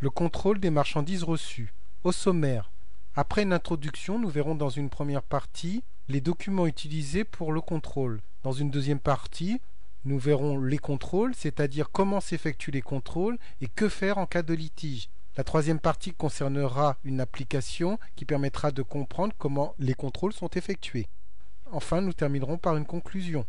Le contrôle des marchandises reçues. Au sommaire, après une introduction, nous verrons dans une première partie les documents utilisés pour le contrôle. Dans une deuxième partie, nous verrons les contrôles, c'est-à-dire comment s'effectuent les contrôles et que faire en cas de litige. La troisième partie concernera une application qui permettra de comprendre comment les contrôles sont effectués. Enfin, nous terminerons par une conclusion.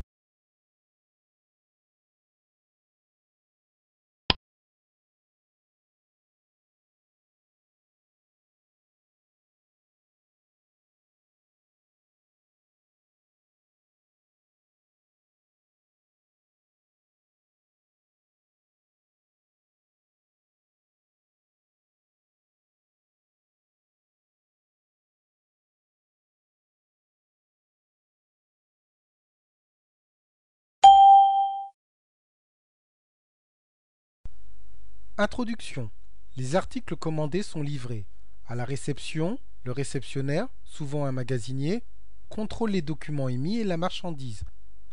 Introduction. Les articles commandés sont livrés. À la réception, le réceptionnaire, souvent un magasinier, contrôle les documents émis et la marchandise.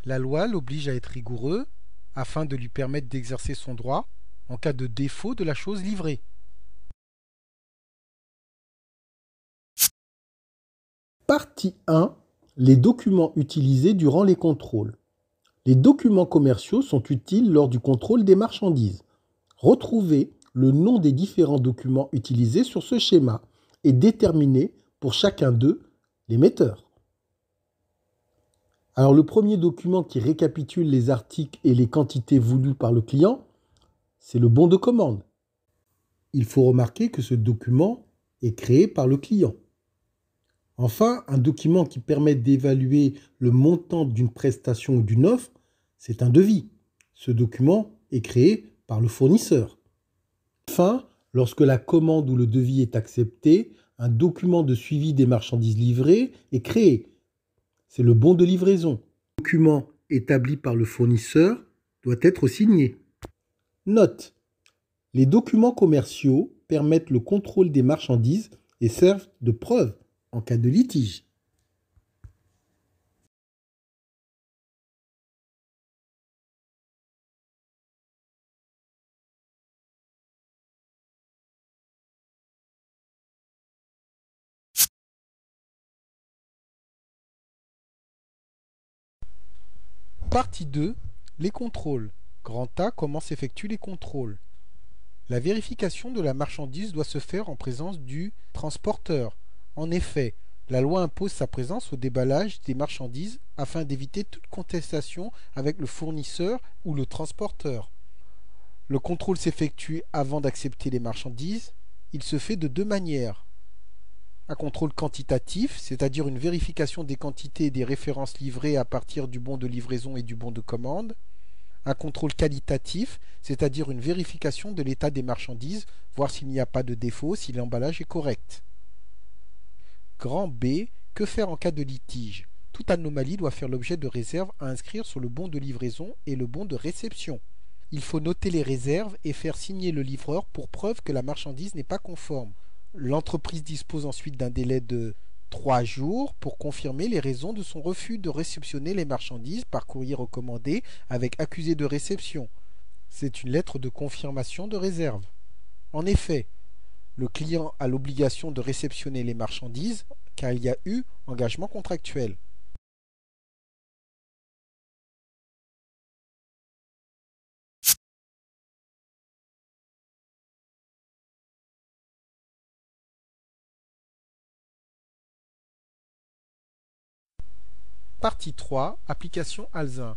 La loi l'oblige à être rigoureux afin de lui permettre d'exercer son droit en cas de défaut de la chose livrée. Partie 1. Les documents utilisés durant les contrôles. Les documents commerciaux sont utiles lors du contrôle des marchandises. Retrouvez le nom des différents documents utilisés sur ce schéma et déterminez pour chacun d'eux l'émetteur. Alors le premier document qui récapitule les articles et les quantités voulues par le client, c'est le bon de commande. Il faut remarquer que ce document est créé par le client. Enfin, un document qui permet d'évaluer le montant d'une prestation ou d'une offre, c'est un devis. Ce document est créé par le fournisseur. Enfin, lorsque la commande ou le devis est accepté, un document de suivi des marchandises livrées est créé. C'est le bon de livraison. Le document établi par le fournisseur doit être signé. Note: les documents commerciaux permettent le contrôle des marchandises et servent de preuve en cas de litige. Partie 2. Les contrôles. Grand A. Comment s'effectuent les contrôles. La vérification de la marchandise doit se faire en présence du transporteur. En effet, la loi impose sa présence au déballage des marchandises afin d'éviter toute contestation avec le fournisseur ou le transporteur. Le contrôle s'effectue avant d'accepter les marchandises. Il se fait de deux manières. Un contrôle quantitatif, c'est-à-dire une vérification des quantités et des références livrées à partir du bon de livraison et du bon de commande. Un contrôle qualitatif, c'est-à-dire une vérification de l'état des marchandises, voir s'il n'y a pas de défaut, si l'emballage est correct. Grand B. Que faire en cas de litige? Toute anomalie doit faire l'objet de réserves à inscrire sur le bon de livraison et le bon de réception. Il faut noter les réserves et faire signer le livreur pour preuve que la marchandise n'est pas conforme. L'entreprise dispose ensuite d'un délai de 3 jours pour confirmer les raisons de son refus de réceptionner les marchandises par courrier recommandé avec accusé de réception. C'est une lettre de confirmation de réserve. En effet, le client a l'obligation de réceptionner les marchandises car il y a eu engagement contractuel. Partie 3. Application Alzin.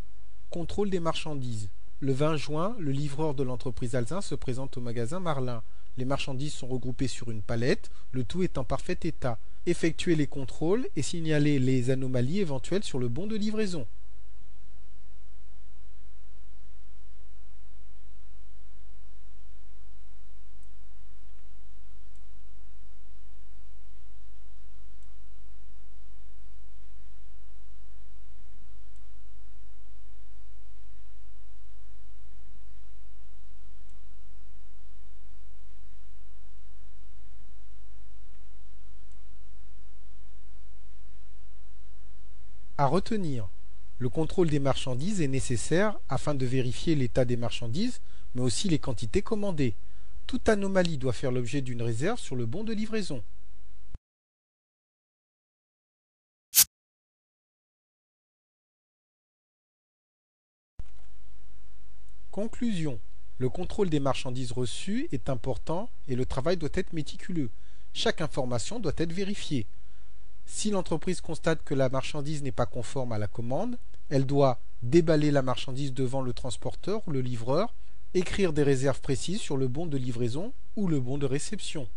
Contrôle des marchandises. Le 20 juin, le livreur de l'entreprise Alzin se présente au magasin Marlin. Les marchandises sont regroupées sur une palette, le tout est en parfait état. Effectuer les contrôles et signaler les anomalies éventuelles sur le bon de livraison. À retenir, le contrôle des marchandises est nécessaire afin de vérifier l'état des marchandises, mais aussi les quantités commandées. Toute anomalie doit faire l'objet d'une réserve sur le bon de livraison. Conclusion. Le contrôle des marchandises reçues est important et le travail doit être méticuleux. Chaque information doit être vérifiée. Si l'entreprise constate que la marchandise n'est pas conforme à la commande, elle doit déballer la marchandise devant le transporteur ou le livreur, écrire des réserves précises sur le bon de livraison ou le bon de réception.